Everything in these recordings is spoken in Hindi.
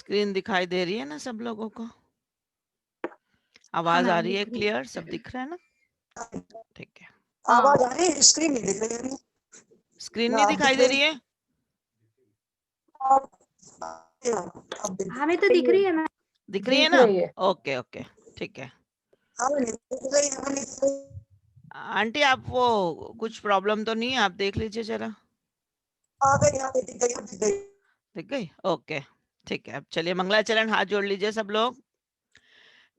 स्क्रीन दिखाई दे रही है ना सब लोगों को? हाँ आवाज आ मैम, रही है? दिख रही है। क्लियर सब दिख रहा है ना? ठीक है। हाँ, आवाज आ रही है, स्क्रीन नहीं दिख रही है। स्क्रीन ना नहीं अब दिखाई दिख दे रही। रही है? अब अब दिख हमें तो दिख रही है मैम। दिख रही है दिख ना? रही है। ओके ओके, ठीक है। अब नहीं दिख रही, अब नहीं दिख रही। आंटी आप वो कुछ प्रॉब्लम तो नहीं है? आप देख लीजिए जरा। आ गई, आ गई, दिख गई, अब दिख गई। दिख गई? ओके ठीक है। अब चलिए मंगलाचरण हाथ जोड़ लीजिए सब लोग।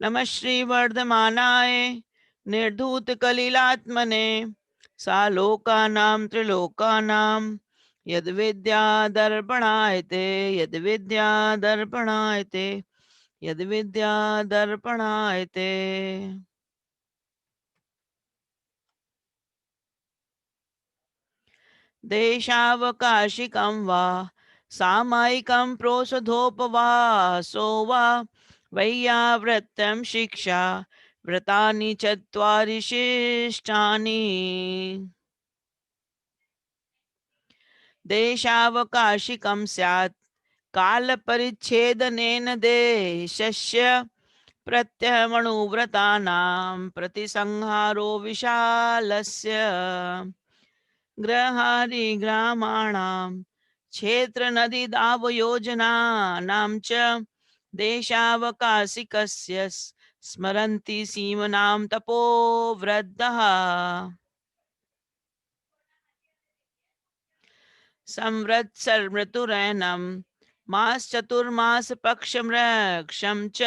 नमः श्री वर्धमानाय निर्धूत कलिलात्मने सालोकानां त्रिलोकानां यद विद्या दर्पणायते यद विद्या दर्पणायते यद विद्या दर्पणायते। देशावकाशिकं वा सामायिकं प्रोसधोपवासो वा वैयावृत्तं शिक्षा व्रतानि चत्वारि शिष्टानि। देशावकाशिकं स्यात् कालपरिच्छेदनेन देशस्य प्रत्यहमणुव्रतानां प्रतिसंहारो विशालस्य ग्रहादिग्रामाणां क्षेत्रनदीदावयोजनानां च देशावकाशिकस्य स्मरन्ति सीमनां तपोवृद्धः। संवत्सरमृतुरैनं मासचतुर्मासपक्षमृक्षं च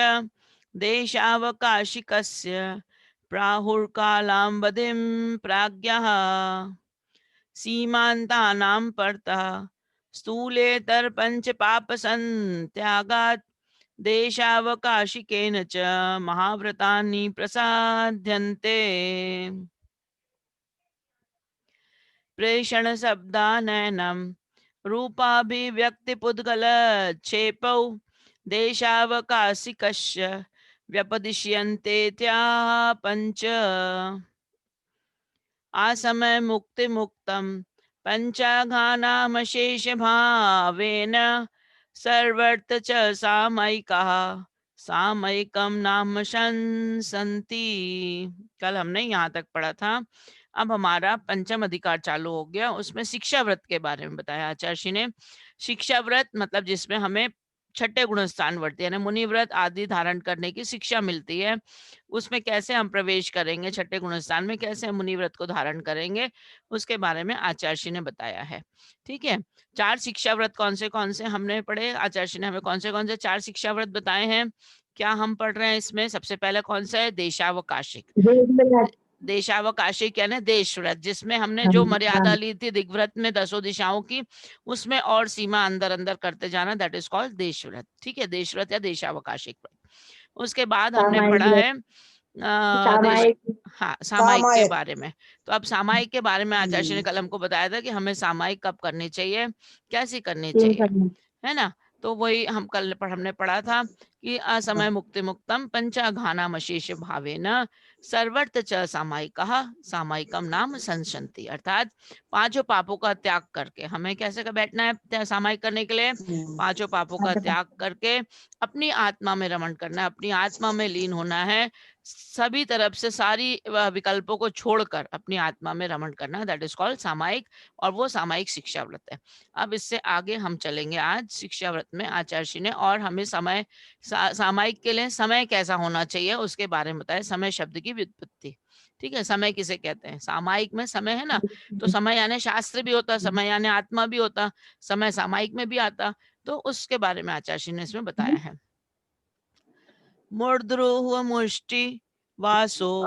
देशावकाशिकस्य प्राहुर्कालावधिं प्राज्ञः सीमान्तानां परतः स्थूलेतरपञ्चपापसन्त्यागात् देशावकाशिकेन च महाव्रतानि प्रसाद्यन्ते। प्रेषणशब्दानयनं रूपाभिव्यक्तिपुद्गलक्षेपौ देशावकाशिकस्य व्यपदिश्यन्ते त्याः पञ्च। आसमय मुक्ति मुक्तम पंचाघानामशेष भावेन सर्वर्थ च सामयिकः सामयिकम नाम संसन्ति। कल हमने यहाँ तक पढ़ा था। अब हमारा पंचम अधिकार चालू हो गया। उसमें शिक्षा व्रत के बारे में बताया आचार्य जी ने। शिक्षा व्रत मतलब जिसमें हमें छठे गुणस्थान व्रत यानी मुनि व्रत आदि धारण करने की शिक्षा मिलती है। उसमें कैसे हम प्रवेश करेंगे, छठे गुणस्थान में कैसे हम मुनि व्रत को धारण करेंगे, उसके बारे में आचार्य जी ने बताया है। ठीक है। 4 शिक्षा व्रत कौन से हमने पढ़े? आचार्य जी ने हमें कौन से 4 शिक्षा व्रत बताए हैं? क्या हम पढ़ रहे हैं इसमें? सबसे पहले कौन सा है? देशावकाशिक। देशावकाशिक यानी देश व्रत, जिसमें हमने जो मर्यादा ली थी दिग्व्रत में 10 दिशाओं की, उसमें और सीमा अंदर अंदर करते जाना, दैट इज कॉल्ड देश व्रत। ठीक है, देश व्रत या देशावकाशिक व्रत। उसके बाद हमने पढ़ा है देश, हाँ, सामायिक के बारे में। तो अब सामायिक के बारे में आचार्य ने कल हमको बताया था कि हमें सामायिक कब करनी चाहिए, कैसी करनी चाहिए, है ना। तो वही हम कल हमने पढ़ा था कि असमय मुक्ति मुक्तम पंचाघानामशेष भावेन सर्वर्थ च सामायिकः सामायिकम नाम संसन्ति। अर्थात 5 पापों का त्याग करके हमें कैसे बैठना है सामायिक करने के लिए? 5 पापों का त्याग करके अपनी आत्मा में रमण करना है, अपनी आत्मा में लीन होना है, सभी तरफ से सारी विकल्पों को छोड़कर अपनी आत्मा में रमण करना, दैट इज कॉल्ड सामायिक। और वो सामायिक शिक्षा व्रत है। अब इससे आगे हम चलेंगे आज शिक्षा व्रत में आचार्य जी ने, और हमें समय सामायिक के लिए समय कैसा होना चाहिए उसके बारे में बताया, समय शब्द की व्युत्पत्ति। ठीक है, समय किसे कहते हैं? सामायिक में समय है ना, तो समय यानी शास्त्र भी होता, समय यानी आत्मा भी होता, समय सामायिक में भी आता। तो उसके बारे में आचार्य जी ने इसमें बताया है। मूर्ध्रुह मुष्टि वासो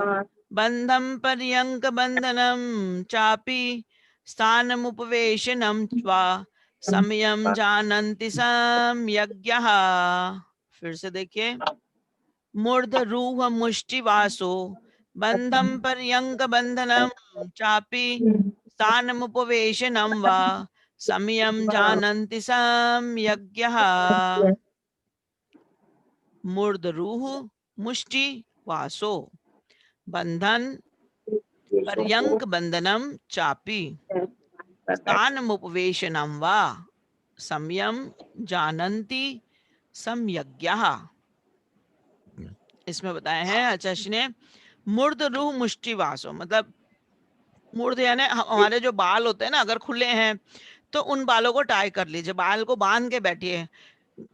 बंधम पर्यंक बंधनम चापि स्थानमुपवेशनम वा समयम जानन्ति सम्यग्यः। फिर से देखिए, मूर्धरूह मुष्टि वासो बंधम पर्यंक बंधनम चापि स्थानमुपवेशनम वा समयम जानन्ति सम्यग्यः। मूर्धरूह मुष्टि वासो बंधन पर्यंक बंधनम चापि स्थानमुपवेशनम वा समयम जानन्ति सम्यग्यः। इसमें बताए हैं आचार्य ने मूर्ध रूह मुष्टिवासो, मतलब मूर्ध यानी हमारे जो बाल होते हैं ना, अगर खुले हैं तो उन बालों को टाई कर लीजिए, बाल को बांध के बैठिए।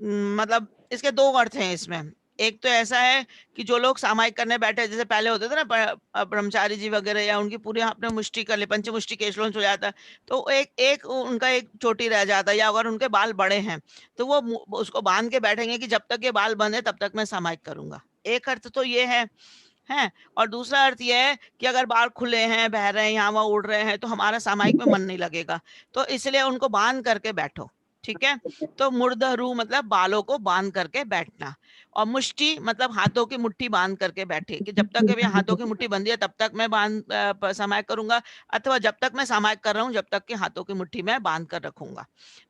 मतलब इसके दो अर्थ हैं इसमें। एक तो ऐसा है कि जो लोग सामायिक करने बैठे हैं, जैसे पहले होते थे ना ब्रह्मचारी जी वगैरह, या उनकी पूरी आपने मुष्टि कर ली, पंचमुष्टि केशलोंच हो जाता है, तो एक एक उनका एक चोटी रह जाता है, या अगर उनके बाल बड़े हैं तो वो उसको बांध के बैठेंगे कि जब तक ये बाल बंधे तब तक मैं सामायिक करूंगा। एक अर्थ तो ये है। और दूसरा अर्थ ये है कि अगर बाल खुले हैं, बह रहे हैं, यहाँ वहां उड़ रहे हैं, तो हमारा सामायिक में मन नहीं लगेगा, तो इसलिए उनको बांध करके बैठो। ठीक है। तो मुर्दहरू मतलब बालों को बांध करके बैठना, और मुष्टि मतलब हाथों की मुट्ठी बांध करके बैठे, कि जब तक ये हाथों की मुट्ठी बंधी है तब तक मैं सामायिक करूंगा, अथवा जब तक मैं सामायिक कर रहा हूँ जब तक कि हाथों की मुट्ठी में बांध कर रखूंगा।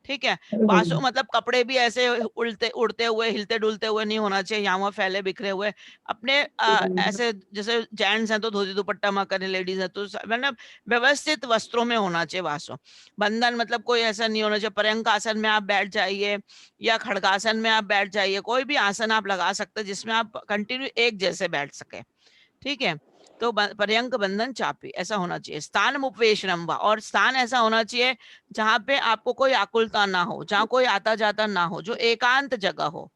ठीक है। वासो मतलब कपड़े भी ऐसे उड़ते उड़ते हुए, हिलते डुलते हुए नहीं होना चाहिए, यहाँ वहाँ फैले बिखरे हुए अपने ऐसे, जैसे जेंट्स हैं तो धोती दुपट्टा में करें, लेडीज है तो मतलब व्यवस्थित वस्त्रों में होना चाहिए वासो। बंधन मतलब कोई ऐसा नहीं होना चाहिए, पर्यंक आसन में आप बैठ जाइए या खड़गासन में आप बैठ जाइए, कोई भी आसन आप लगा सकते हैं जिसमें आप कंटिन्यू एक जैसे बैठ सके। ठीक है। तो पर्यंक बंधन चापी ऐसा होना चाहिए। स्थान उपवेशनम वा, और स्थान ऐसा होना चाहिए जहां पे आपको कोई आकुलता ना हो, जहां कोई आता जाता ना हो, जो एकांत जगह हो।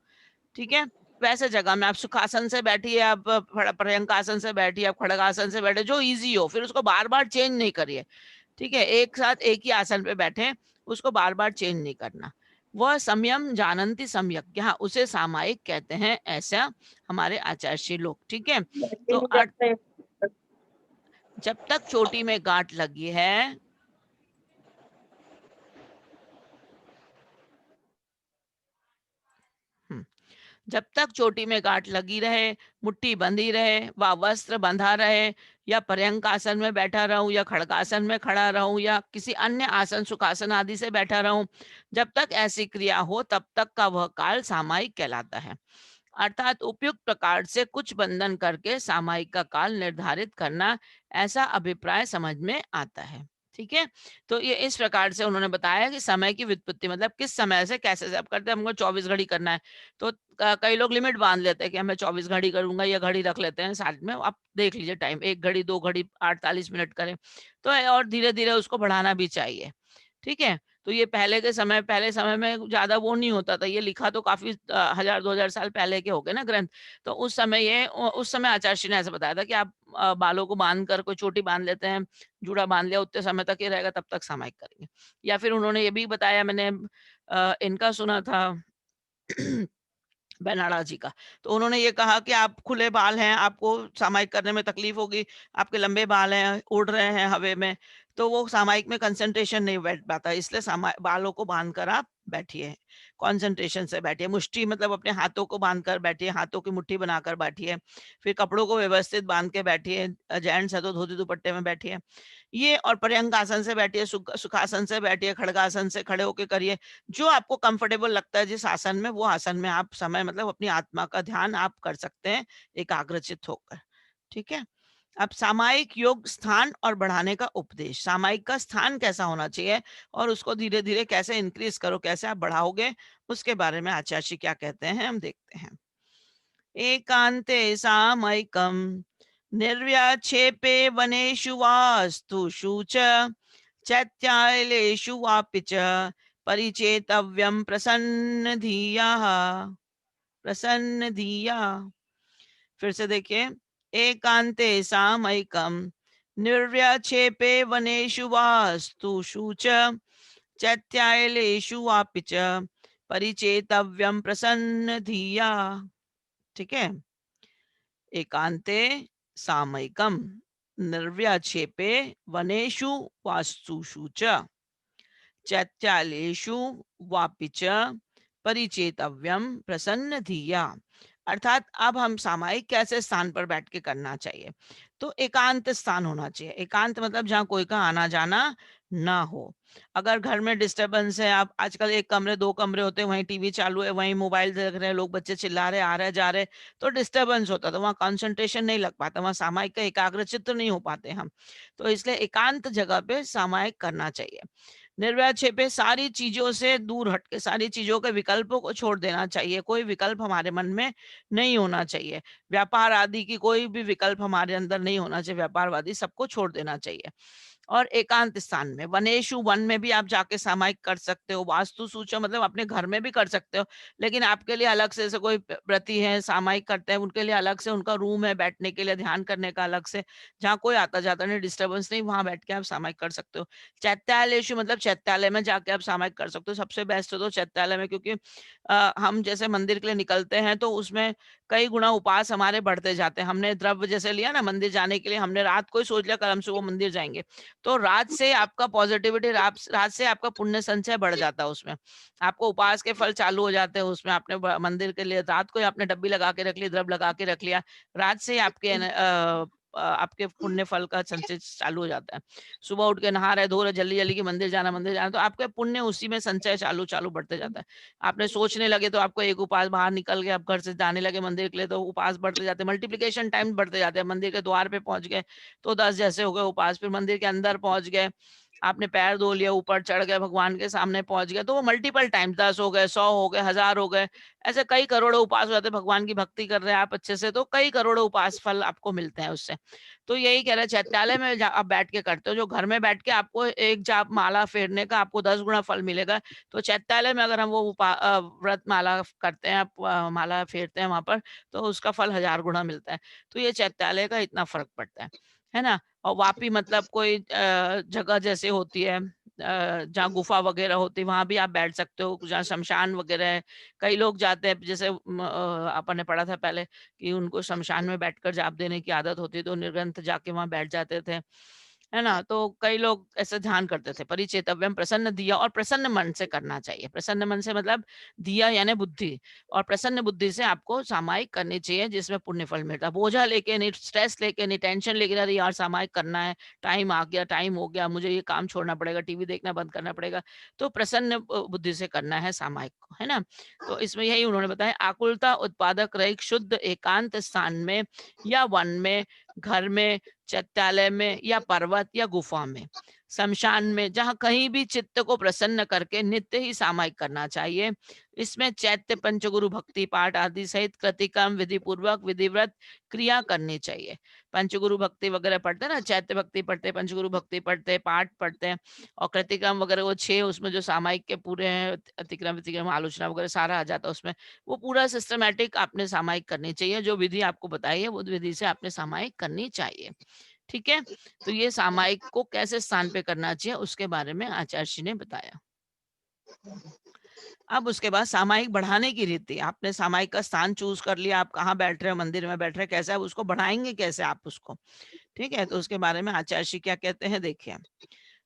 ठीक है। वैसे जगह में आप सुखासन से बैठिए, आप पर्यंक आसन से बैठिए, आप खड़गासन से बैठे, जो इजी हो, फिर उसको बार बार चेंज नहीं करिए। ठीक है। एक साथ एक ही आसन पे बैठे, उसको बार बार चेंज नहीं करना। वह संयम जानंती सम्यक, हाँ उसे सामायिक कहते हैं, ऐसा हमारे आचार्य लोग। ठीक है। तो जब तक चोटी में गांठ लगी है, जब तक चोटी में गांठ लगी रहे, मुट्ठी बंधी रहे, व वस्त्र बंधा रहे, या पर्यंक आसन में बैठा रहूं, या खड़गासन में खड़ा रहूं, या किसी अन्य आसन सुखासन आदि से बैठा रहूं, जब तक ऐसी क्रिया हो तब तक का वह काल सामायिक कहलाता है। अर्थात उपयुक्त प्रकार से कुछ बंधन करके सामायिक का काल निर्धारित करना, ऐसा अभिप्राय समझ में आता है। ठीक है। तो ये इस प्रकार से उन्होंने बताया कि समय की व्युत्पत्ति, मतलब किस समय से कैसे से आप करते हैं। हमको 24 घड़ी करना है तो कई लोग लिमिट बांध लेते हैं कि मैं 24 घड़ी करूंगा, या घड़ी रख लेते हैं साथ में, आप देख लीजिए टाइम, 1 घड़ी 2 घड़ी 48 मिनट करें, तो और धीरे धीरे उसको बढ़ाना भी चाहिए। ठीक है। तो ये पहले समय में ज्यादा वो नहीं होता था, ये लिखा तो काफी 1000-2000 साल पहले के हो गए ना ग्रंथ। तो उस समय उस समय आचार्य ने ऐसा बताया था कि आप बालों को बांध कर, कोई चोटी बांध लेते हैं, जूड़ा बांध लिया, उतने समय तक ये रहेगा, तब तक सामायिक करेंगे। या फिर उन्होंने ये भी बताया, मैंने इनका सुना था बेनाडा जी का, तो उन्होंने ये कहा कि आप खुले बाल हैं, आपको सामायिक करने में तकलीफ होगी, आपके लंबे बाल हैं, उड़ रहे हैं हवे में, तो वो सामायिक में कंसंट्रेशन नहीं बैठ पाता, इसलिए बालों को बांध कर आप बैठिए, कंसंट्रेशन से बैठिए। मुष्टि मतलब अपने हाथों को बांध कर बैठिए, हाथों की मुट्ठी बनाकर बैठिए। फिर कपड़ों को व्यवस्थित बांध के बैठिए, जेंट्स है तो धोती दुपट्टे में बैठिए। ये, और पर्यंक आसन से बैठिए, सुखासन से बैठिए, खड़गासन से खड़े होकर करिए, जो आपको कंफर्टेबल लगता है जिस आसन में, वो आसन में आप समय मतलब अपनी आत्मा का ध्यान आप कर सकते हैं एकाग्रचित होकर। ठीक है। अब सामायिक योग स्थान और बढ़ाने का उपदेश, सामायिक का स्थान कैसा होना चाहिए और उसको धीरे धीरे कैसे इंक्रीज करो, कैसे आप बढ़ाओगे, उसके बारे में आचार्य क्या कहते हैं हम देखते हैं। एकांते सामयिकम निर्व्याक्षेपे वनेषु वास्तुषु च चैत्यालेषु वापि च परिचेतव्यं प्रसन्न धिया। फिर से देखिए, एकांते सामयिकम निर्व्याक्षेपे वनेषु वास्तुषु च चैत्यालेषु वापि च परिचेतव्यं प्रसन्न धिया। ठीक है। एकांते सामयिकम निर्व्याक्षेपे वनेषु वास्तुषु च चैत्यालेषु वापि च परिचेतव्यम प्रसन्न धिया। अर्थात अब हम सामायिक कैसे स्थान पर बैठ के करना चाहिए, तो एकांत स्थान होना चाहिए। एकांत मतलब जहाँ कोई का आना जाना ना हो। अगर घर में डिस्टरबेंस है, आप आजकल एक कमरे 2 कमरे होते हैं, वहीं टीवी चालू है, वहीं मोबाइल देख रहे हैं लोग, बच्चे चिल्ला रहे, आ रहे जा रहे, तो डिस्टरबेंस होता है, तो वहाँ कंसंट्रेशन नहीं लग पाता, वहाँ सामायिक का एकाग्रचित्त नहीं हो पाते हम। तो इसलिए एकांत जगह पे सामायिक करना चाहिए। निर्व्यय छेपे सारी चीजों से दूर हट के सारी चीजों के विकल्पों को छोड़ देना चाहिए, कोई विकल्प हमारे मन में नहीं होना चाहिए, व्यापार आदि की कोई भी विकल्प हमारे अंदर नहीं होना चाहिए, व्यापारवादी सबको छोड़ देना चाहिए। और एकांत स्थान में वनेशु, वन में भी आप जाके सामायिक कर सकते हो, वास्तु सूचो मतलब अपने घर में भी कर सकते हो, लेकिन आपके लिए अलग से, जैसे कोई व्रती है सामायिक करते हैं, उनके लिए अलग से उनका रूम है बैठने के लिए, ध्यान करने का अलग से, जहाँ कोई आता जाता नहीं, डिस्टर्बेंस नहीं, वहां बैठ के आप सामायिक कर सकते हो। चैत्यालयेषु मतलब चैत्यालय में जाके आप सामायिक कर सकते हो, सबसे बेस्ट तो चैत्यालय में, क्योंकि हम जैसे मंदिर के लिए निकलते हैं तो उसमें कई गुना उपास हमारे बढ़ते जाते हैं। हमने द्रव्य जैसे लिया ना मंदिर जाने के लिए, हमने रात को ही सोच लिया कल हम सुबह मंदिर जाएंगे, तो रात से आपका पॉजिटिविटी, रात से आपका पुण्य संचय बढ़ जाता है, उसमें आपको उपास के फल चालू हो जाते हैं। उसमें आपने मंदिर के लिए रात को ही आपने डब्बी लगा के रख ली, द्रव्य लगा के रख लिया, रात से ही आपके पुण्य फल का संचय चालू हो जाता है। सुबह उठ के नहा रहे धो रहे, जल्दी जल्दी की मंदिर जाना, तो आपके पुण्य उसी में संचय चालू चालू बढ़ते जाता है। आपने सोचने लगे तो आपको एक उपास, बाहर निकल गए, आप घर से जाने लगे मंदिर के लिए तो उपास बढ़ते जाते हैं, मल्टीप्लिकेशन टाइम बढ़ते जाते हैं। मंदिर के द्वार पे पहुंच गए तो 10 जैसे हो गए उपास, फिर मंदिर के अंदर पहुंच गए, आपने पैर धो लिया, ऊपर चढ़ गए, भगवान के सामने पहुंच गए, तो वो मल्टीपल टाइम 10 हो गए, 100 हो गए, 1000 हो गए, ऐसे कई करोड़ों उपास हो जाते हैं। भगवान की भक्ति कर रहे हैं आप अच्छे से तो कई करोड़ों उपास फल आपको मिलते हैं उससे। तो यही कह रहे हैं चैत्यालय में आप बैठ के करते हो, जो घर में बैठ के आपको एक जाप माला फेरने का आपको 10 गुना फल मिलेगा, तो चैत्यालय में अगर हम वो व्रत माला करते हैं, आप माला फेरते हैं वहां पर, तो उसका फल 1000 गुना मिलता है। तो ये चैत्यालय का इतना फर्क पड़ता है ना। और वापी मतलब कोई जगह जैसे होती है जहाँ गुफा वगैरह होती है, वहां भी आप बैठ सकते हो, जहाँ शमशान वगैरह है, कई लोग जाते हैं, जैसे अपन ने पढ़ा था पहले कि उनको शमशान में बैठकर जाप देने की आदत होती है, तो निर्ग्रंथ जाके वहां बैठ जाते थे, है ना। तो कई लोग ऐसे ध्यान करते थे। परिचेतव्यम प्रसन्न दिया, और प्रसन्न मन से करना चाहिए। प्रसन्न मन से मतलब दिया यानी बुद्धि, और प्रसन्न बुद्धि से आपको सामायिक करनी चाहिए जिसमें पुण्य फल मिलता है। बोझा लेके नहीं, स्ट्रेस लेके नहीं, टेंशन लेके, अरे यार सामायिक करना है, टाइम आ गया, टाइम हो गया, मुझे ये काम छोड़ना पड़ेगा, टीवी देखना बंद करना पड़ेगा, तो प्रसन्न बुद्धि से करना है सामायिक को, है ना। तो इसमें यही उन्होंने बताया, आकुलता उत्पादक रहित शुद्ध एकांत स्थान में या वन में, घर में, चैत्यालय में या पर्वत या गुफा में, शमशान में, जहां कहीं भी चित्त को प्रसन्न करके नित्य ही सामायिक करना चाहिए। इसमें चैत्य पंचगुरु भक्ति पाठ आदि सहित कृतिकर्म विधि पूर्वक विधिव्रत क्रिया करनी चाहिए। पंचगुरु भक्ति वगैरह पढ़ते हैं ना, चैत्य भक्ति पढ़ते, पंचगुरु भक्ति पढ़ते, पाठ पढ़ते हैं, और कृतिकर्म वगैरह वो 6 उसमें जो सामायिक के पूरे हैं, अतिक्रम वितिक्रम आलोचना वगैरह सारा आ जाता है उसमें। वो पूरा सिस्टमेटिक आपने सामायिक करनी चाहिए, जो विधि आपको बताई है वो विधि से आपने सामायिक करनी चाहिए। ठीक है, तो ये सामायिक को कैसे स्थान पे करना चाहिए उसके बारे में आचार्य जी ने बताया। अब उसके बाद सामायिक बढ़ाने की रीति, आपने सामायिक का स्थान चूज कर लिया, आप कहाँ बैठ रहे हो, मंदिर में बैठ रहे हैं, कैसे आप उसको बढ़ाएंगे, कैसे आप उसको, ठीक है। तो उसके बारे में आचार्य जी क्या कहते हैं, देखिए।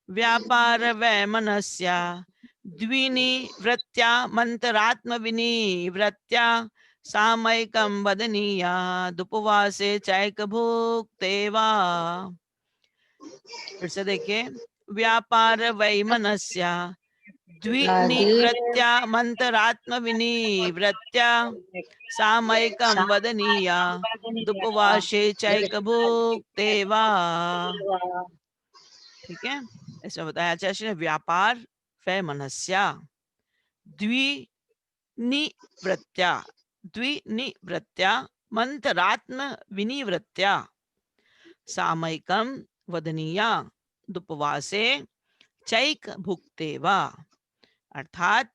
व्यापार वै मनस्या द्विनिवृत्त्या मंत्रात्म विनिवृत्त्या सामयिकं वदनीया दुपवासे चैक भुक्ते वा। फिर से देखिए, व्यापार वै मनस्या द्विनिवृत्त्या मंत्रात्म विनिवृत्त्या सामयिकं वदनीया दुपवासे चैक भुक्ते वा। ठीक है, ऐसा बताया आचार्य ने। व्यापार वै मनस्या द्विनिवृत्त्या, द्विनिवृत्त्या मंत्रात्म विनिवृत्त्या सामयिकं वदनीया दुपवासे चैक भुक्ते वा। अर्थात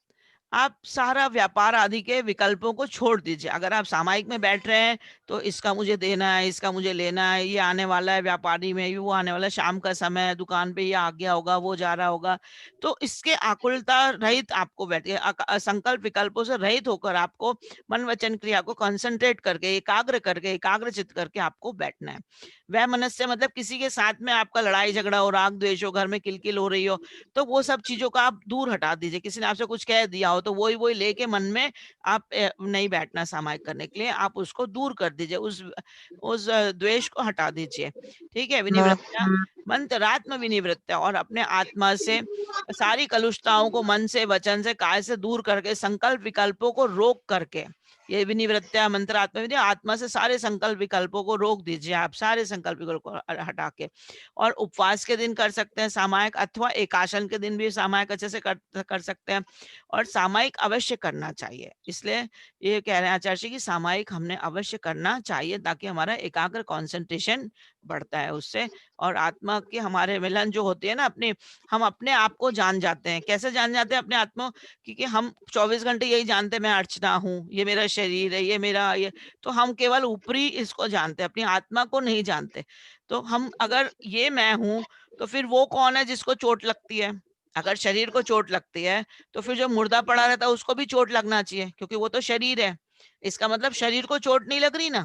आप सारा व्यापार आदि के विकल्पों को छोड़ दीजिए। अगर आप सामायिक में बैठ रहे हैं तो इसका मुझे देना है, इसका मुझे लेना है, ये आने वाला है व्यापारी में, वो आने वाला है, शाम का समय है, दुकान पे ये आ गया होगा, वो जा रहा होगा, तो इसके आकुलता रहित आपको बैठे, संकल्प विकल्पों से रहित होकर आपको मन वचन क्रिया को कंसंट्रेट करके, एकाग्र चित्त करके आपको बैठना है। वह मनस्य मतलब किसी के साथ में आपका लड़ाई झगड़ा हो, राग द्वेष हो, घर में किलकिल हो रही हो, तो वो सब चीजों का आप दूर हटा दीजिए। किसी ने आपसे कुछ कह दिया हो तो वही लेके मन में आप नहीं बैठना सामायिक करने के लिए, आप उसको दूर कर दीजिए, उस द्वेष को हटा दीजिए। ठीक है, विनिवृत्ता मंत्रात्म विनिवृत्ता, और अपने आत्मा से सारी कलुषताओं को मन से, वचन से, काय से दूर करके, संकल्प विकल्पों को रोक करके, ये भी निवृत्त्या मंत्र आत्मा विधि, आत्मा से सारे संकल्प विकल्पों को रोक दीजिए आप, सारे संकल्प विकल्पों को हटा के। और उपवास के दिन कर सकते हैं सामायिक, अथवा एकासन के दिन भी सामायिक अच्छे से कर सकते हैं। और सामायिक अवश्य करना चाहिए, इसलिए ये कह रहे हैं आचार्य जी कि सामायिक हमने अवश्य करना चाहिए, ताकि हमारा एकाग्र कंसंट्रेशन बढ़ता है उससे। और आत्मा की हमारे मिलन जो होती है ना अपनी, हम अपने आप को जान जाते हैं। कैसे जान जाते हैं अपने आत्मा? क्योंकि हम 24 घंटे यही जानते हैं मैं अर्चना हूँ, ये मेरा शरीर है, ये मेरा ये, तो हम केवल ऊपरी इसको जानते हैं, अपनी आत्मा को नहीं जानते। तो हम अगर ये मैं हूँ, तो फिर वो कौन है जिसको चोट लगती है? अगर शरीर को चोट लगती है, तो फिर जो मुर्दा पड़ा रहता है उसको भी चोट लगना चाहिए, क्योंकि वो तो शरीर है। इसका मतलब शरीर को चोट नहीं लग रही ना,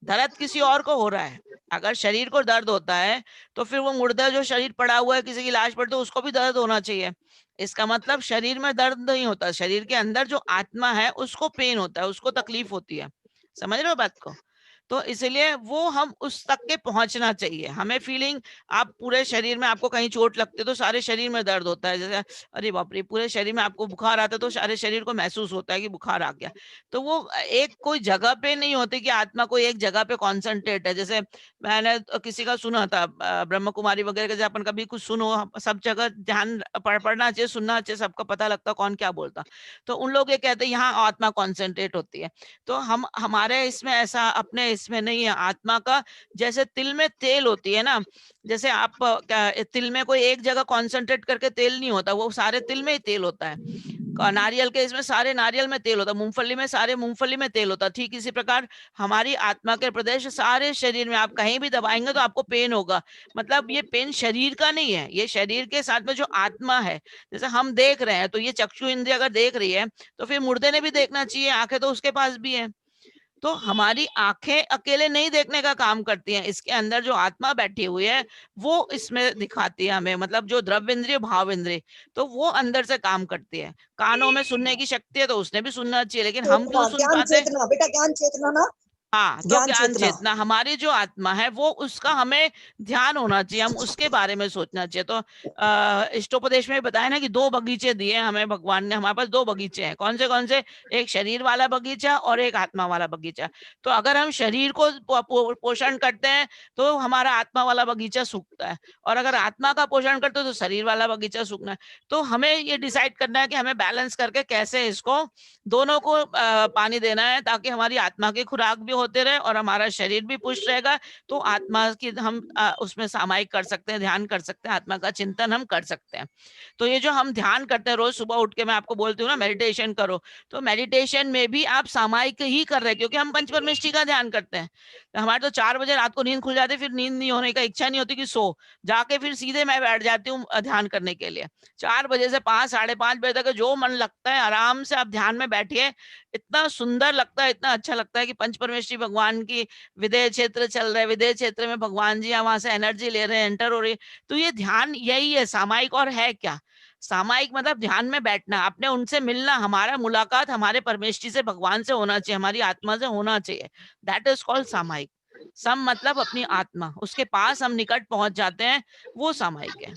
दर्द किसी और को हो रहा है। अगर शरीर को दर्द होता है, तो फिर वो मुर्दा जो शरीर पड़ा हुआ है, किसी की लाश पड़ी, तो उसको भी दर्द होना चाहिए। इसका मतलब शरीर में दर्द नहीं होता, शरीर के अंदर जो आत्मा है उसको पेन होता है, उसको तकलीफ होती है। समझ रहे हो बात को? तो इसलिए वो हम उस तक के पहुंचना चाहिए। हमें फीलिंग, आप पूरे शरीर में आपको कहीं चोट लगती है तो सारे शरीर में दर्द होता है, जैसे अरे बाप रे, पूरे शरीर में आपको बुखार आता है तो सारे शरीर को महसूस होता है कि बुखार आ गया। तो वो एक कोई जगह पे नहीं होती कि आत्मा कोई एक जगह पे कॉन्सेंट्रेट है। जैसे मैंने किसी का सुना था, ब्रह्म कुमारी वगैरह का, जब अपन कभी कुछ सुनो, सब जगह ध्यान पढ़ना चाहिए, सुनना चाहिए, सबका पता लगता कौन क्या बोलता। तो उन लोग ये कहते हैं यहाँ आत्मा कॉन्सेंट्रेट होती है। तो हम हमारे इसमें ऐसा अपने इसमें नहीं है। आत्मा का जैसे तिल में तेल होती है ना, जैसे आप तिल में कोई एक जगह कॉन्सेंट्रेट करके तेल नहीं होता, वो सारे तिल में ही तेल होता है। नारियल के इसमें सारे नारियल में तेल होता है, मूंगफली में सारे मूंगफली में तेल होता है। ठीक इसी प्रकार हमारी आत्मा के प्रदेश सारे शरीर में, आप कहीं भी दबाएंगे तो आपको पेन होगा। मतलब ये पेन शरीर का नहीं है, ये शरीर के साथ में जो आत्मा है। जैसे हम देख रहे हैं, तो ये चक्षु इंद्रिय अगर देख रही है, तो फिर मुर्दे ने भी देखना चाहिए, आंखें तो उसके पास भी है। तो हमारी आंखें अकेले नहीं देखने का काम करती हैं, इसके अंदर जो आत्मा बैठी हुई है वो इसमें दिखाती है हमें, मतलब जो द्रव्य इंद्रिय भाव इंद्रिय, तो वो अंदर से काम करती है। कानों में सुनने की शक्ति है, तो उसने भी सुनना चाहिए, लेकिन हम क्यों सुन ज्ञान पाते? चेतना बेटा, ज्ञान चेतना ना, हाँ, तो ज्ञान ज्ञान चेतना। चेतना हमारी जो आत्मा है वो, उसका हमें ध्यान होना चाहिए, हम उसके बारे में सोचना चाहिए। तो इष्टोपदेश में बताया ना कि 2 बगीचे दिए हमें भगवान ने, हमारे पास 2 बगीचे हैं। कौन से? एक शरीर वाला बगीचा और एक आत्मा वाला बगीचा। तो अगर हम शरीर को पोषण करते हैं तो हमारा आत्मा वाला बगीचा सूखता है, और अगर आत्मा का पोषण करते हैं तो शरीर वाला बगीचा सूखना है। तो हमें ये डिसाइड करना है कि हमें बैलेंस करके कैसे इसको दोनों को पानी देना है, ताकि हमारी आत्मा की खुराक भी होते रहे और हमारा शरीर भी पुष्ट रहेगा। तो आत्मा की हम उसमें सामायिक कर सकते हैं, ध्यान कर सकते हैं, आत्मा का चिंतन हम कर सकते हैं। तो ये जो हम ध्यान करते हैं रोज सुबह उठ के, मैं आपको बोलती हूँ ना मेडिटेशन करो, तो मेडिटेशन में भी आप सामायिक ही कर रहे हैं, क्योंकि हम पंचपरमेष्ठी का ध्यान करते हैं। हमारे तो 4 बजे रात को नींद खुल जाती है, फिर नींद नहीं होने का इच्छा नहीं होती कि सो जाके, फिर सीधे मैं बैठ जाती हूँ ध्यान करने के लिए। 4 बजे से 5 साढ़े 5 बजे तक जो मन लगता है आराम से आप ध्यान में बैठिए। इतना सुंदर लगता है, इतना अच्छा लगता है कि पंचपरमेष्ठी भगवान की विदेह क्षेत्र चल रहे हैं, विदेह क्षेत्र में भगवान जी वहां से एनर्जी ले रहे हैं, एंटर हो रही है। तो ये ध्यान यही है सामायिक, और है क्या सामायिक? मतलब ध्यान में बैठना, अपने उनसे मिलना, हमारा मुलाकात हमारे परमेष्ठी से, भगवान से होना चाहिए, हमारी आत्मा से होना चाहिए। दैट इज कॉल्ड सामायिक। सम मतलब अपनी आत्मा, उसके पास हम निकट पहुंच जाते हैं, वो सामायिक है।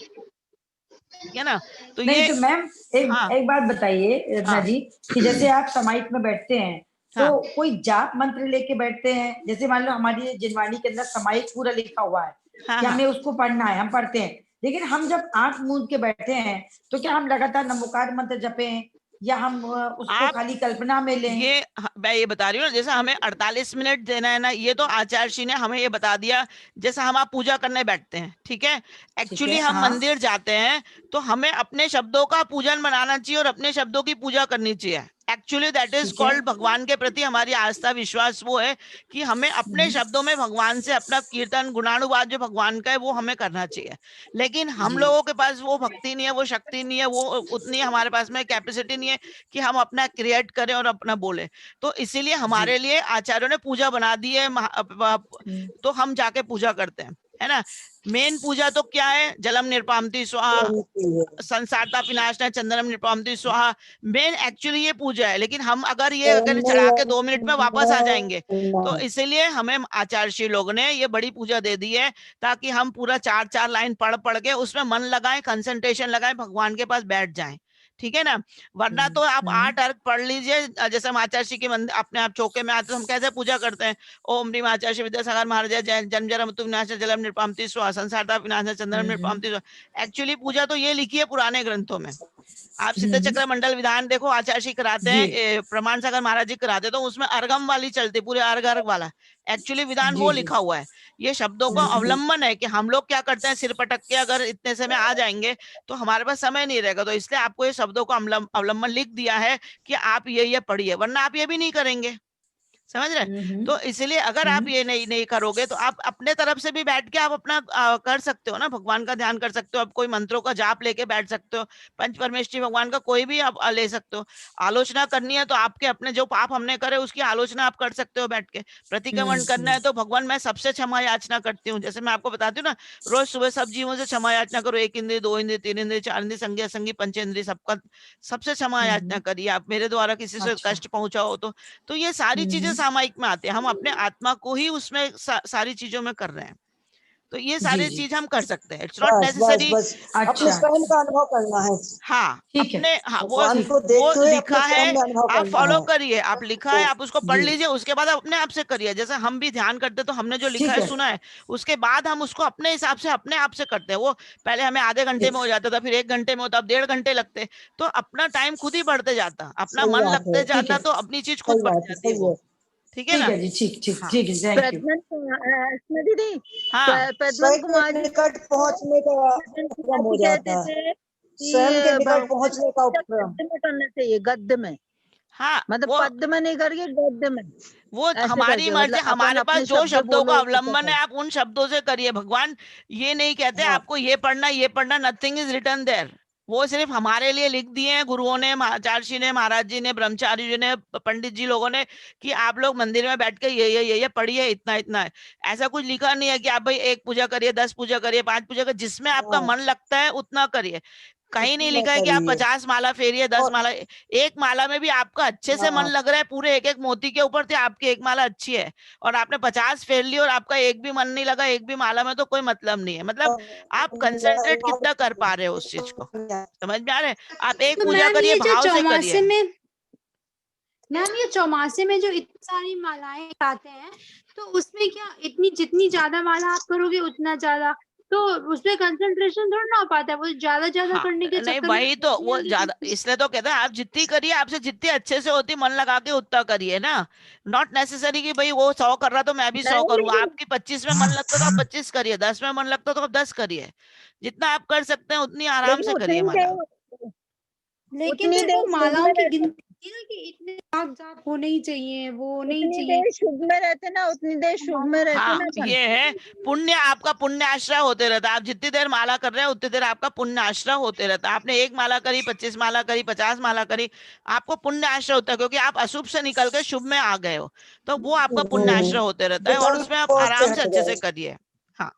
ठीक है ना? तो नहीं ये तो मैम हाँ एक बात बताइए रत्ना हाँ जी, कि जैसे आप समाहित में बैठते हैं तो हाँ कोई जाप मंत्र लेके बैठते हैं? जैसे मान लो हमारी जिनवाणी के अंदर समाहित पूरा लिखा हुआ है हाँ कि हाँ हमें उसको पढ़ना है, हम पढ़ते हैं, लेकिन हम जब आंख मूंद के बैठे हैं तो क्या हम लगातार नमोकार मंत्र जपें, या हम उसको आप खाली कल्पना में लें? ये मैं ये बता रही हूँ ना, जैसे हमें 48 मिनट देना है ना, ये तो आचार्य जी ने हमें ये बता दिया। जैसे हम आप पूजा करने बैठते हैं, ठीक है, ठीक एक्चुअली है, हम हाँ। मंदिर जाते हैं, तो हमें अपने शब्दों का पूजन बनाना चाहिए और अपने शब्दों की पूजा करनी चाहिए। एक्चुअली दैट इज ठीक है। कॉल्ड, भगवान के प्रति हमारी आस्था विश्वास वो है कि हमें अपने शब्दों में भगवान से अपना कीर्तन गुणानुवाद जो भगवान का है वो हमें करना चाहिए। लेकिन हम जी। लोगों के पास वो भक्ति नहीं है, वो शक्ति नहीं है, वो उतनी हमारे पास में कैपेसिटी नहीं है कि हम अपना क्रिएट करें और अपना बोले। तो इसीलिए जी। हमारे लिए आचार्यों ने पूजा बना दी है, तो हम जाके पूजा करते हैं, है ना। मेन पूजा तो क्या है? जलम निर्पामति स्वाहा, संसारता विनाशना चंदनम निर्पामति स्वाहा। मेन एक्चुअली ये पूजा है, लेकिन हम अगर ये अगर चढ़ा के 2 मिनट में वापस आ जाएंगे, तो इसीलिए हमें आचार्य श्री लोग ने ये बड़ी पूजा दे दी है, ताकि हम पूरा 4-4 लाइन पढ़ पढ़ के उसमें मन लगाएं, कंसंट्रेशन लगाएं, भगवान के पास बैठ जाएं। ठीक है ना। वरना तो आप 8 अर्घ पढ़ लीजिए, जैसे माचार्षि के मंदिर अपने आप चौके में आते तो हम कैसे पूजा करते हैं, ओम ह्रीम आचार्षि विद्यासागर महाराज जय जन्म जरा मृत्यु विनाश जलम निर्पामति स्वा संसारता विनाश चंद्रम निर्पामति स्वा। एक्चुअली पूजा तो ये लिखी है पुराने ग्रंथों में। आप सिद्ध चक्र मंडल विधान देखो, आचार्य कराते हैं, प्रमाण सागर महाराज जी कराते, तो उसमें अर्घम वाली चलती, पूरे अर्घ अर्घ वाला एक्चुअली विधान वो लिखा हुआ है। ये शब्दों का अवलंबन है कि हम लोग क्या करते हैं, सिर पटक के अगर इतने समय आ जाएंगे तो हमारे पास समय नहीं रहेगा, तो इसलिए आपको ये शब्दों का अवलंबन लिख दिया है कि आप ये पढ़िए, वरना आप ये भी नहीं करेंगे, समझ रहे। तो इसलिए अगर आप ये नहीं करोगे तो आप अपने तरफ से भी बैठ के आप अपना कर सकते हो ना, भगवान का ध्यान कर सकते हो, आप कोई मंत्रों का जाप लेके बैठ सकते हो, पंच परमेष्ठी भगवान का कोई भी आप ले सकते हो। आलोचना करनी है तो आपके अपने जो पाप हमने करे उसकी आलोचना आप कर सकते हो बैठ के। प्रतिक्रमण करना है तो भगवान मैं सबसे क्षमा याचना करती हूँ, जैसे मैं आपको बताती हूँ ना, रोज सुबह सब जीवों से क्षमा याचना करो, 1 इंद्रिय 2 इंद्रिय 3 इंद्रिय 4 इंद्रिय संज्ञा संगी पंचेंद्रिय सबका सबसे क्षमा याचना करिए आप, मेरे द्वारा किसी से कष्ट पहुंचा हो तो ये सारी चीजें सामायिक में आते हैं, हम अपने आत्मा को ही उसमें सारी चीजों में कर रहे हैं, तो ये सारी चीज हम कर सकते हैं। इट्स नॉट नेसेसरी अपने स्वयं का अनुभव करना है। हाँ, अपने को वो लिखा है, आप आप फॉलो करिए, आप लिखा है आप उसको पढ़ लीजिए, उसके बाद आप अपने आप से करिए। जैसे हम भी ध्यान करते तो हमने जो लिखा है सुना है, उसके बाद हम उसको अपने हिसाब से अपने आप से करते हैं। वो पहले हमें आधे घंटे में हो जाता था, फिर 1 घंटे में होता, अब 1.5 घंटे लगते, तो अपना टाइम खुद ही बढ़ते जाता, अपना मन लगते जाता, तो अपनी चीज खुद बढ़ जाती है वो। ठीक है ना जी, ठीक ठीक ठीक है, थैंक यू दीदी। हाँ, प्रज्वल कुमार निकट पहुंचने का उपक्रम हो जाता है, स्वयं के निकट पहुंचने का उपक्रम गद्य में करना चाहिए, गद्य में, हाँ, मतलब पद्य में नहीं करके गद्य में, वो हमारी मर्जी, हमारे पास जो शब्दों का अवलंबन है आप उन शब्दों से करिए। भगवान ये नहीं कहते आपको ये पढ़ना, नथिंग इज रिटन देयर, वो सिर्फ हमारे लिए लिख दिए हैं गुरुओं ने, आचार्य ने, महाराज जी ने, ब्रह्मचारी जी ने, पंडित जी लोगों ने, कि आप लोग मंदिर में बैठ के ये पढ़िए, इतना इतना है। ऐसा कुछ लिखा नहीं है कि आप भाई 1 पूजा करिए, 10 पूजा करिए, 5 पूजा करिए, जिसमें आपका मन लगता है उतना करिए। कहीं नहीं लिखा है कि आप 50 माला फेरिए, 10 माला। 1 माला में भी आपका अच्छे से मन लग रहा है, पूरे 1-1 मोती के ऊपर थे, आपकी 1 माला अच्छी है, और आपने 50 फेर ली और आपका 1 भी मन नहीं लगा, 1 भी माला में, तो कोई मतलब नहीं है। मतलब आप कंसंट्रेट कितना कर पा रहे हो उस चीज को, समझ में आ रहा है। आप 1 तो पूजा मैम करिए, ये जो भाव से चौमासे करिए। में, मैम ये चौमासे में जो इतनी सारी मालाएं गाते हैं, तो उसमें क्या इतनी जितनी ज्यादा माला आप करोगे उतना ज्यादा, तो उसमें कंसंट्रेशन थोड़ा ना हो पाता है, वो ज्यादा करने के नहीं चक्कर वही तो, वो में ज्यादा इसलिए तो कहते हैं आप जितनी करिए, आपसे जितनी अच्छे से होती मन लगा के उतना करिए ना। नॉट नेसेसरी कि भाई वो 100 कर रहा तो मैं भी 100 करूंगा। आपकी 25 में मन लगता तो आप 25 करिए, 10 में मन लगता तो आप 10 करिए, जितना आप कर सकते हैं उतनी आराम से करिए माला। लेकिन फिर वो मालाओं की गिनती है ना कि इतने जाप होने ही चाहिए, वो होने ही चाहिए। शुभ में रहते ना, उतनी देर शुभ में रहते हाँ, ना अपन। ये है पुण्य, आपका पुण्य आश्रय होते रहता है। आप जितनी देर माला कर रहे हैं उतनी देर आपका पुण्य आश्रय होते रहता है। आपने 1 माला करी, 25 माला करी, 50 माला करी, आपको पुण्य आश्रय होता है, क्योंकि आप अशुभ से निकल के शुभ में आ गए हो, तो वो आपका पुण्य आश्रय होते रहता है, और उसमें आप आराम से अच्छे से करिए। हाँ,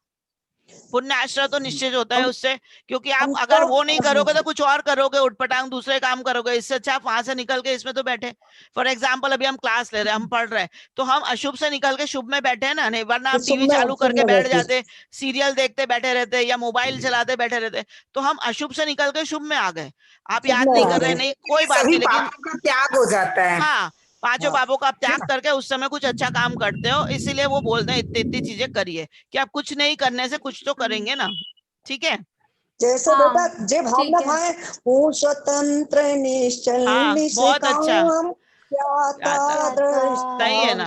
पुण्य आश्रय तो निश्चित होता है उससे, क्योंकि आप अगर वो नहीं करोगे तो कुछ और करोगे, उठपटांग दूसरे काम करोगे। इससे अच्छा आप वहां से निकल के इसमें तो बैठे। फॉर एग्जाम्पल अभी हम क्लास ले रहे हैं, हम पढ़ रहे हैं, तो हम अशुभ से निकल के शुभ में बैठे हैं ना, नहीं वरना हम टीवी चालू करके बैठ जाते, सीरियल देखते बैठे रहते, या मोबाइल चलाते बैठे रहते, तो हम अशुभ से निकल के शुभ में आ गए। आप याद नहीं कर रहे, नहीं कोई बात नहीं, लेकिन त्याग हो जाता है। हाँ, 5 पापों का आप त्याग करके उस समय कुछ अच्छा काम करते हो, इसीलिए वो बोलते हैं इतनी इतनी चीजें करिए, कि आप कुछ नहीं करने से कुछ तो करेंगे ना। ठीक है, जैसे बेटा जे भावना भाए वो स्वतंत्र निश्चल हाँ, बहुत अच्छा, सही है ना।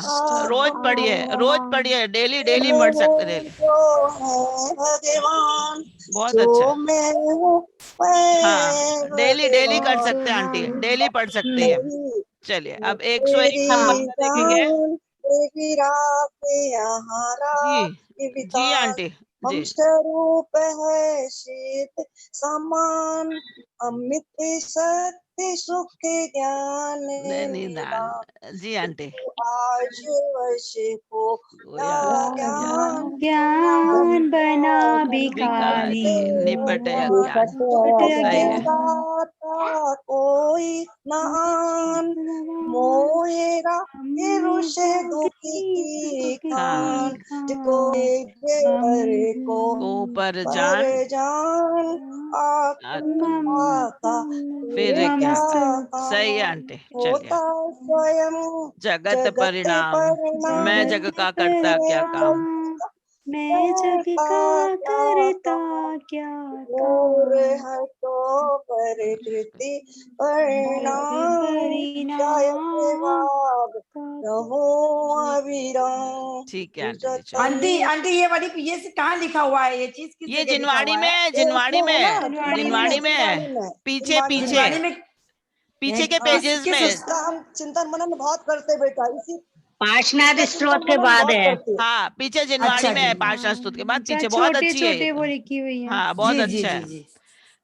रोज पढ़िए, डेली पढ़ सकते, डेली। भगवान बहुत अच्छा, मैं हूँ हाँ, डेली कर सकते हैं आंटी, डेली पढ़ सकती है। चलिए अब 101 नंबर का देखेंगे। जी आंटी जी, स्वरूप है शीत समान अमित सत्य सुख ज्ञान निदान। जी आंटी, आज वश को ज्ञान ज्ञान कौन बना भिखारी, भिखारी, निपट निपट अज्ञान। सही है। अज्ञाता कोई न आन, मोहेगा ये रुषे दुखी खान, जिको पर को पर पर जान जान आता फिर क्या। सही है आता, आंटी, होता चलिए। स्वयं जगत जगत परिणाम, परिणाम, मैं जग का करता क्या काम। मैं जग का करता क्या और काम, है तो प्रकृति परिणाम, जायते भाव रहो अविराम। ठीक है आंटी जी, चलिए। आंटी आंटी ये वाली ये से कहाँ लिखा हुआ है, ये चीज किस ये जगह लिखा जिनवाड़ी हुआ में है? है, जिनवाड़ी में है, जिनवाड़ी जिनवाड़ी में है, जिनवाड़ी में, पीछे जिनवाड़ी पीछे जिनवाड़ी में पीछे के किस पेजेस किस में। इसका हम चिंतन मनन बहुत करते बेटा, इसी पार्श्वनाथ इसका स्त्रोत चिंतन के मनन बाद बहुत है। करते हैं। हाँ पीछे जिनवाड़ी अच्छा में जी। है, पाषाण स्तुति के बाद पीछे। बहुत छोटे अच्छी है ये छोटे वो तो। लिखी हुई है। हाँ बहुत जी जी अच्छा जी है। जी।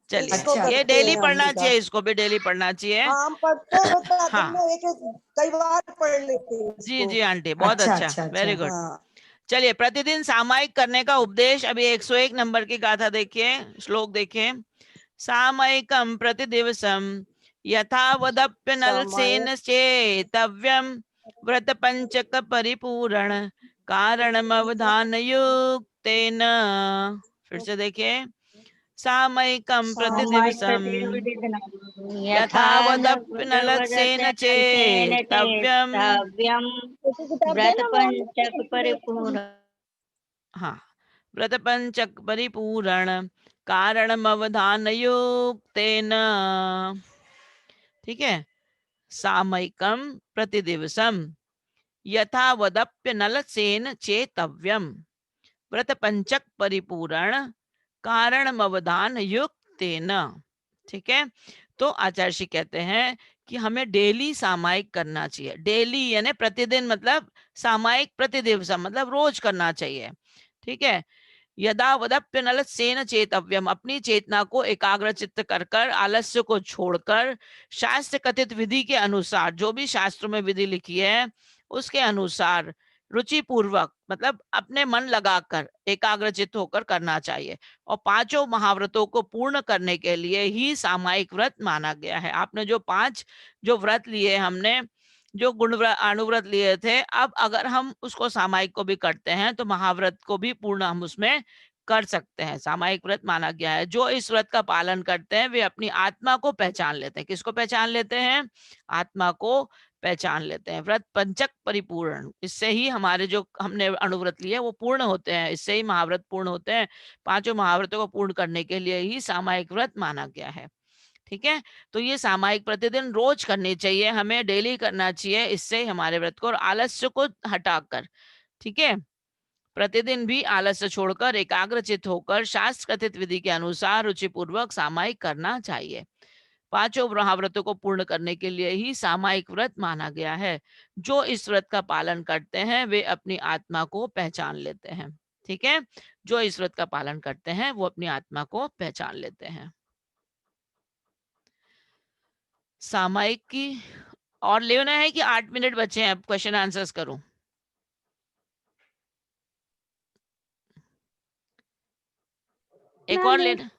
चलिए, इसको अच्छा। ये करते डेली हैं पढ़ना अंबिका। चाहिए, इसको भी डेली पढ़ना चाहिए। हाँ हम पढ़ते हैं बेटा, दिन हाँ में एक एक कई बार पढ़ लेते हैं जी इसको। जी आंटी, बहुत अच्छा अच्छा, अच्छा वेरी अच्छा। गुड। हाँ चलिए, प्रतिदिन सामायिक करने का उपदेश। अभी 101 नंबर की गाथा देखिए, श्लोक देखिए। सामयिकम प्रतिदिवसम यथावदप्यनलसेन चेतव्यम, व्रत पंचक परिपूरण कारणमवधान युक्तेन। फिर से देखिए, सामयिकम प्रतिदिवसम यथावदप्यनलसेन चेतव्यम। व्रत पंचक परिपूर्ण। हाँ, व्रत पंचक परिपूरण कारणमवधान युक्तेन। ठीक है, सामयिकम प्रतिदिवसम यथावदप्यनलसेन चेतव्यम, व्रत पंचक परिपूरण कारणमवधान युक्तेन। ठीक है, तो आचार्य श्री कहते हैं कि हमें डेली सामायिक करना चाहिए। डेली यानी प्रतिदिन, मतलब सामायिक प्रतिदिवसम मतलब रोज करना चाहिए। ठीक है, यदा वदप्य नलसेन चेतव्यम, अपनी चेतना को एकाग्र चित्त कर कर, आलस्य को छोड़कर, शास्त्र कथित विधि के अनुसार, जो भी शास्त्रों में विधि लिखी है उसके अनुसार, रुचि पूर्वक मतलब अपने मन लगाकर एकाग्र चित्त होकर करना चाहिए। और पांचों महाव्रतों को पूर्ण करने के लिए ही सामायिक व्रत माना गया है। आपने जो 5 जो व्रत लिए, हमने जो गुण अणुव्रत लिए थे, अब अगर हम उसको सामायिक को भी करते हैं तो महाव्रत को भी पूर्ण हम उसमें कर सकते हैं। सामायिक व्रत माना गया है। जो इस व्रत का पालन करते हैं वे अपनी आत्मा को पहचान लेते हैं। किसको पहचान लेते हैं? आत्मा को पहचान लेते हैं। व्रत पंचक परिपूर्ण, इससे ही हमारे जो हमने अणुव्रत लिए वो पूर्ण होते हैं, इससे ही महाव्रत पूर्ण होते हैं। पांचों महाव्रतों को पूर्ण करने के लिए ही सामायिक व्रत माना गया है। ठीक है, तो ये सामायिक प्रतिदिन रोज करनी चाहिए, हमें डेली करना चाहिए। इससे हमारे व्रत को और आलस्य को हटाकर, ठीक है, प्रतिदिन भी आलस्य छोड़कर एकाग्रचित होकर शास्त्र कथित विधि के अनुसार रुचिपूर्वक सामायिक करना चाहिए। पांचों महाव्रतों को पूर्ण करने के लिए ही सामायिक व्रत माना गया है। जो इस व्रत का पालन करते हैं वे अपनी आत्मा को पहचान लेते हैं। ठीक है, जो इस व्रत का पालन करते हैं वो अपनी आत्मा को पहचान लेते हैं। सामायिक की और लेना है कि 8 मिनट बचे हैं, अब क्वेश्चन आंसर्स करूं। एक और लेना,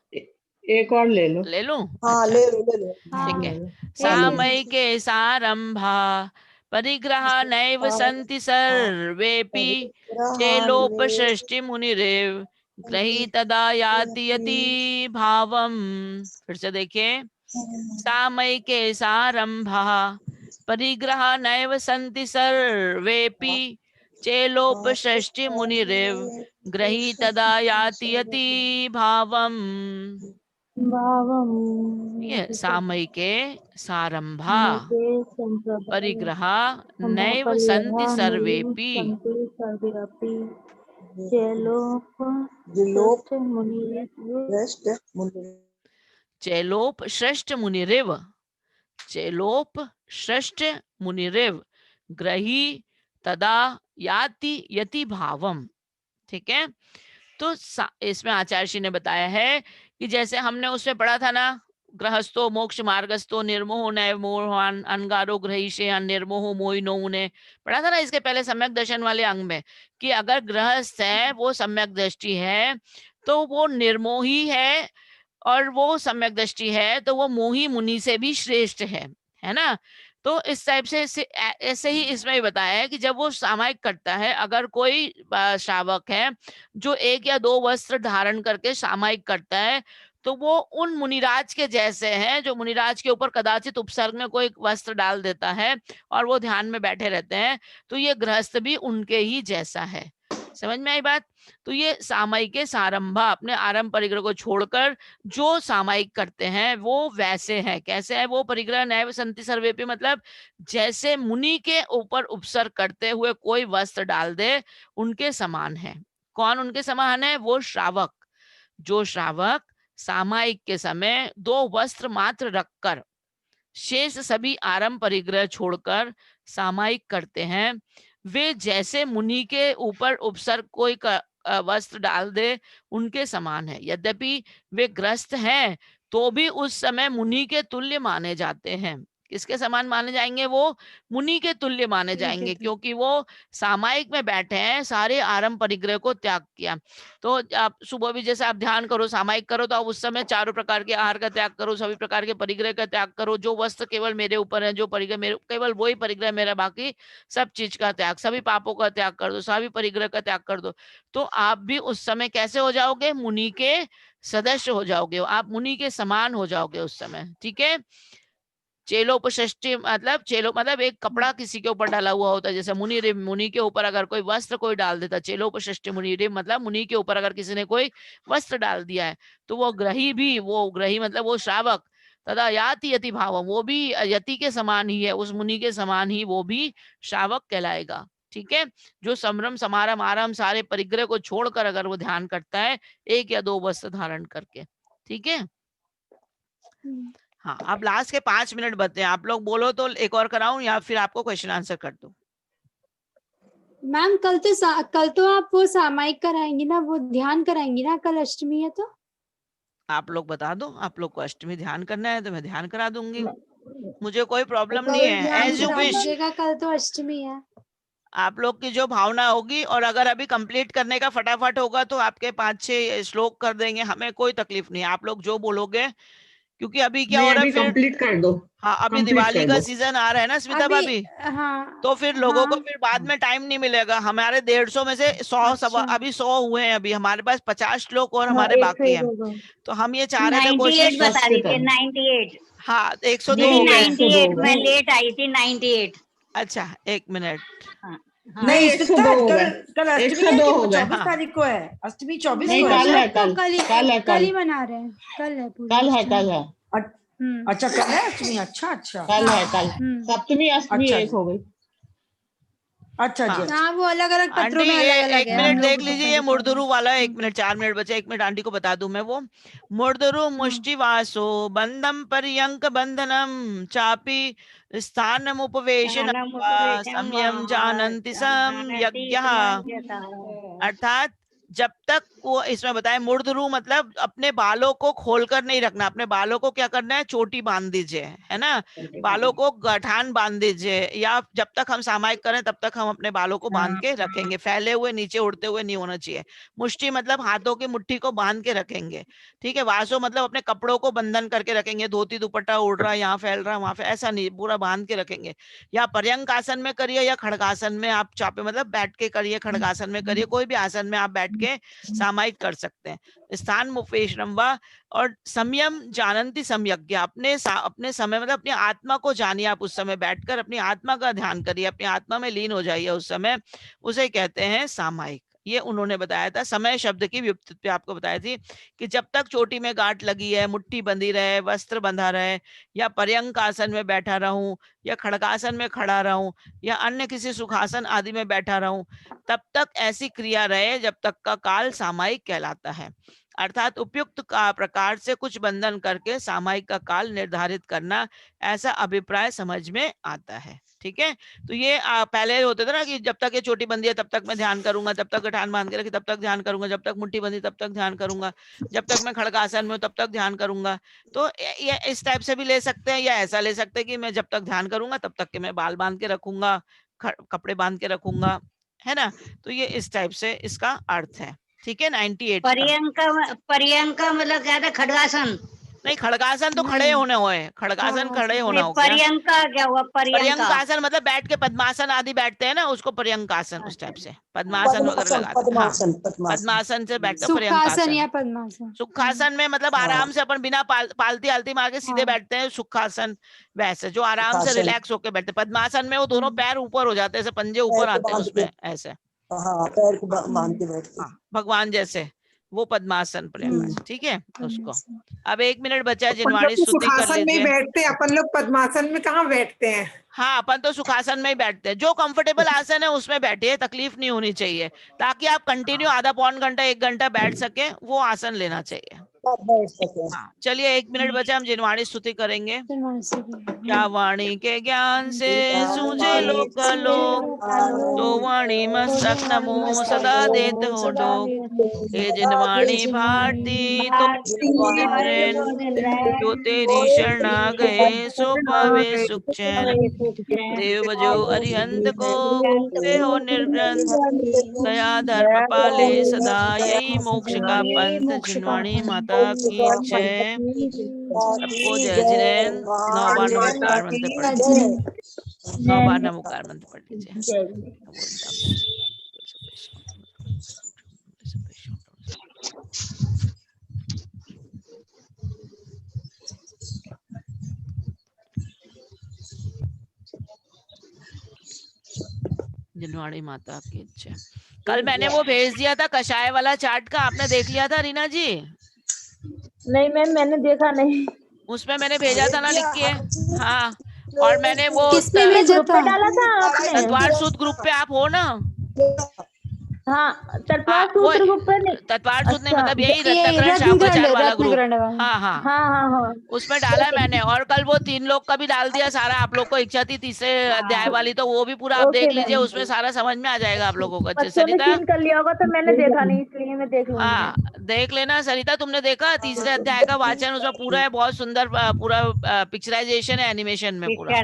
एक और ले लो। ले लूं? हाँ अच्छा, ले लो ले लो। ठीक है। हाँ, सामयिके सारंभा परिग्रह नैव सन्ति सर्वेपि, चेलोपसृष्टि मुनिरेव ग्रही तदा याति यति भावम। फिर से देखिए, सामयिके सारंभा परिग्रह नैव सन्ति सर्वेपि, चेलोपसृष्टि मुनिरेव ग्रही तदा याति यति भावम। ये सामयिके सारंभा परिग्रह नैव सन्ति सर्वेपि, विलोप श्रेष्ठ मुनि, चेलोप श्रेष्ठ मुनिरेव, चेलोप श्रेष्ठ मुनिरेव ग्रही तदा याति यति भावम। ठीक है, तो इसमें आचार्य जी ने बताया है कि जैसे हमने उसमें पढ़ा था ना, गृहस्थो मोक्ष मार्गस्थो निर्मोहो नैव मोहान अनगारो ग्रहीष्य निर्मोहो मोहिनो ने पढ़ा था ना इसके पहले सम्यक दर्शन वाले अंग में, कि अगर गृहस्थ है वो सम्यक दृष्टि है तो वो निर्मोही है, और वो सम्यक दृष्टि है तो वो मोही मुनि से भी श्रेष्ठ है ना। तो इस टाइप से ऐसे ही इसमें भी बताया है कि जब वो सामायिक करता है, अगर कोई श्रावक है जो 1 या 2 वस्त्र धारण करके सामायिक करता है, तो वो उन मुनिराज के जैसे हैं जो मुनिराज के ऊपर कदाचित उपसर्ग में कोई वस्त्र डाल देता है और वो ध्यान में बैठे रहते हैं, तो ये गृहस्थ भी उनके ही जैसा है। समझ में आई बात? तो ये सामायिक के सारंभा, अपने आरंभ परिग्रह को छोड़कर जो सामायिक करते हैं वो वैसे हैं। कैसे है वो? परिग्रह नैव संति सर्वेपि, मतलब जैसे मुनि के ऊपर उपसर्ग करते हुए कोई वस्त्र डाल दे उनके समान है। कौन उनके समान है? वो श्रावक। जो श्रावक सामायिक के समय 2 वस्त्र मात्र रखकर शेष सभी आरंभ परिग्रह छोड़कर सामायिक करते हैं, वे जैसे मुनि के ऊपर उपसर्ग कोई वस्त्र डाल दे उनके समान है। यद्यपि वे ग्रस्त हैं तो भी उस समय मुनि के तुल्य माने जाते हैं। किसके समान माने जाएंगे? वो मुनि के तुल्य माने जाएंगे, क्योंकि वो सामायिक में बैठे हैं, सारे आरंभ परिग्रह को त्याग किया। तो आप सुबह भी जैसे आप ध्यान करो, सामायिक करो, तो आप उस समय 4 प्रकार के आहार का त्याग करो, सभी प्रकार के परिग्रह का त्याग करो। जो वस्त्र केवल मेरे ऊपर है, जो परिग्रह मेरे, केवल वही परिग्रह मेरा, बाकी सब चीज का त्याग, सभी पापों का त्याग कर दो, सभी परिग्रह का त्याग कर दो। तो आप भी उस समय कैसे हो जाओगे? मुनि के सदस्य हो जाओगे, आप मुनि के समान हो जाओगे उस समय। ठीक है। चेलोपषष्टि मतलब चेलो मतलब एक कपड़ा किसी के ऊपर डाला हुआ होता है, जैसे मुनि रिम, मुनि के ऊपर अगर कोई वस्त्र कोई डाल देता, चेलोपषष्टि मुनि रिम मतलब मुनि के ऊपर अगर किसी ने कोई वस्त्र डाल दिया है, तो वो ग्रही भी, वो ग्रही मतलब वो श्रावक, तथा याति यति भाव, वो भी यति के समान ही है, उस मुनि के समान ही वो भी श्रावक कहलाएगा। ठीक है। जो संभ्रम समारंभ आरंभ सारे परिग्रह को छोड़कर अगर वो ध्यान करता है 1 या 2 वस्त्र धारण करके। ठीक है। हाँ, अब लास्ट के 5 मिनट बचते हैं, आप लोग बोलो तो एक और कराऊं या फिर आपको क्वेश्चन आंसर कर दूं? मैम कल तो आप वो सामायिक कराएंगी ना, वो ध्यान कराएंगी ना, कल अष्टमी है तो आप लोग बता दो, आप लोग को अष्टमी ध्यान करना है तो मैं ध्यान करा दूंगी, मुझे कोई प्रॉब्लम नहीं है। एज यू विश, कल तो अष्टमी है। आप लोग की जो भावना होगी, और अगर अभी कंप्लीट करने का फटाफट होगा तो आपके 5-6 श्लोक कर देंगे, हमें कोई तकलीफ नहीं है, आप लोग जो बोलोगे, क्योंकि अभी क्या हो रहा है फिर कंप्लीट कर दो। हाँ, अभी दिवाली का सीजन आ रहा है ना स्मिता भाभी, हाँ, तो फिर लोगों को फिर बाद में टाइम नहीं मिलेगा। हमारे 150 में से 100 सवा अभी 100 हुए हैं, अभी हमारे पास 50 श्लोक और हमारे बाकी हैं, तो हम ये चाह रहे थे 98 बता कोशिश। रही थी 98। हाँ, 102 दीदी हो गए। 98 मैं लेट आई थी 98। अच्छा, 1 मिनट। नहीं, 102 हो गए। कल अष्टमी है 102 कि हो गए। 24 तारीख को है? अष्टमी 24 नहीं, को कल है। है, कल कल ही मना रहे हैं, कल है पूरी कल है अष्टमी। कल है अच्छा, कल है अष्टमी। अच्छा अच्छा कल है कल सप्तमी अष्टमी अच्छा एक हो गई। अच्छा जी। हाँ, वो अलग अलग पत्रों आंटी में ये अलग अलग एक है। मिनट हम लोग देख को लीजिए, तो ये पता मुर्दुरु वाला है। 1 मिनट, 4 मिनट बचे, 1 मिनट आंटी को बता दूं मैं। वो मुर्दुरु मुष्टिवासो बंधम पर्यंक बंधनम चापी स्थानम उपवेशन संयम जानन्ति सम्यग्यः। अर्थात जब तक वो, इसमें बताया मुर्दुरु मतलब अपने बालों को खोलकर नहीं रखना, अपने बालों को क्या करना है? चोटी बांध दीजिए, है ना, बालों को गठान बांध दीजिए, या जब तक हम सामायिक करें तब तक हम अपने बालों को बांध के रखेंगे, फैले हुए नीचे उड़ते हुए नहीं होना चाहिए। मुष्टि मतलब हाथों की मुट्ठी को बांध के रखेंगे। ठीक है। वासो मतलब अपने कपड़ों को बंधन करके रखेंगे, धोती दुपट्टा उड़ रहा है, यहाँ फैल रहा है वहां फैल, ऐसा नहीं, पूरा बांध के रखेंगे। या पर्यंक आसन में करिए या खड़गासन में, आप चापे मतलब बैठ के करिए, खड़गासन में करिए, कोई भी आसन में आप बैठ के सामायिक कर सकते हैं। स्थान मुपेशनम वा, और संयम जानन्ति सम्यग्य, अपने समय मतलब अपनी आत्मा को जानिए, आप उस समय बैठकर अपनी आत्मा का ध्यान करिए, अपनी आत्मा में लीन हो जाइए उस समय, उसे कहते हैं सामायिक। ये उन्होंने बताया था। समय शब्द की व्युत्पत्ति आपको बताई थी कि जब तक चोटी में गांठ लगी है, मुट्ठी बंधी रहे, वस्त्र बंधा रहे, या पर्यंक आसन में बैठा रहूं, या खड़गासन में खड़ा रहूं, या अन्य किसी सुखासन आदि में बैठा रहूं, तब तक ऐसी क्रिया रहे जब तक का काल सामायिक कहलाता है। अर्थात उपयुक्त प्रकार से कुछ बंधन करके सामायिक का काल निर्धारित करना, ऐसा अभिप्राय समझ में आता है। ठीक है, तो ये पहले होते थे ना कि जब तक ये चोटी बंधी है तब तक मैं ध्यान करूंगा, जब तक गठान बांध के रखी तब तक ध्यान करूंगा, जब तक मुट्ठी बंधी तब तक ध्यान करूंगा, जब तक मैं खड़गासन में हूं तब तक ध्यान करूंगा। तो ये इस टाइप से भी ले सकते हैं, या ऐसा ले सकते हैं कि मैं जब तक ध्यान करूंगा तब तक के मैं बाल बांध के रखूंगा, कपड़े बांध के रखूंगा, है ना। तो ये इस टाइप से इसका अर्थ है। ठीक है, 98 पर्यंका मतलब क्या था? खड़गासन? नहीं, खड़गासन तो खड़े होने हुए, खड़गासन खड़े होना हो गया। पर्यंका क्या हुआ? पर्यंकासन मतलब बैठ के पद्मासन आदि बैठते हैं ना, उसको पर्यंकासन उस टाइप से, पद्मासन वगैरह लगाते हैं। हाँ, पद्मासन से बैठकर सुखासन पर्यंकासन। या पद्मासन। सुखासन में मतलब आराम से अपन बिना पालती आलती मार के सीधे बैठते हैं, सुखासन वैसे जो आराम से रिलैक्स होके बैठते हैं। पद्मासन में वो दोनों पैर ऊपर हो जाते हैं, ऐसे पंजे ऊपर आते हैं उसमें, ऐसे पैर को बांध के बैठते हैं, भगवान जैसे, वो पद्मासन पर्यंकासन। ठीक है, उसको। अब 1 मिनट बचा है, जिनवाणी स्तुति कर लीजिए। बैठते हैं अपन लोग, पद्मासन में कहाँ बैठते हैं? हाँ, अपन तो सुखासन में ही बैठते हैं। जो कंफर्टेबल आसन है उसमें बैठिए, तकलीफ नहीं होनी चाहिए, ताकि आप कंटिन्यू आधा पौन घंटा 1 घंटा बैठ सके, वो आसन लेना चाहिए। हाँ, चलिए 1 मिनट बचा, हम जिनवाणी स्तुति करेंगे। क्या वाणी के ज्ञान से सूझे लोक लोक, तो वाणी मस्तक नमो सदा देते हो डोक। हे जिनवाणी भारती तो जो तेरी शरण आ गए, सो पावे सुख चैन। देव बजो अरिहंत को मुक्ते हो निर्ग्रंथ, दया धर्म पाले सदा, यही मोक्ष का पंथ। जिनवाणी माता की जय। सबको जय जिनेन्द्र। 9 बार नमोकार मंत्र पढ़ लीजिए। 9 बार नमोकार मंत्र पढ़ लीजिए। जिनवाणी माता की जय। कल मैंने वो भेज दिया था कषाय वाला चार्ट का, आपने देख लिया था रीना जी? नहीं मैम, मैंने देखा नहीं। उसमें मैंने भेजा था ना लिख के। हाँ, और मैंने वो किसमें भेजा था? डाला था आपने? तत्वार सूत्र ग्रुप पे आप हो ना? हाँ, तत्वार सूत्र ग्रुप पे नहीं। तत्वार सूत्र नहीं, मतलब यही ये रत्नकरण शांकाचार्य वाला ग्रुप। रत्नकरण वाला। हाँ हाँ हाँ हाँ हाँ, उसमें डाला है मैंने। और कल वो 3 लोग का भी डाल दिया सारा। आप लोग को इच्छा थी तीसरे अध्याय वाली, तो वो भी पूरा आप ओके देख मैम। लीजिए, उसमें सारा समझ में आ जाएगा आप लोगों को अच्छे से। बच्चों ने सरिता, सीन कर लिया होगा तो मैंने देखा नहीं, इसलिए मैं देख लूंगी। हाँ देख लेना। सरिता, तुमने देखा तीसरे अध्याय का वाचन? उसमें पूरा है, बहुत सुंदर पूरा पिक्चराइजेशन है एनिमेशन में पूरा।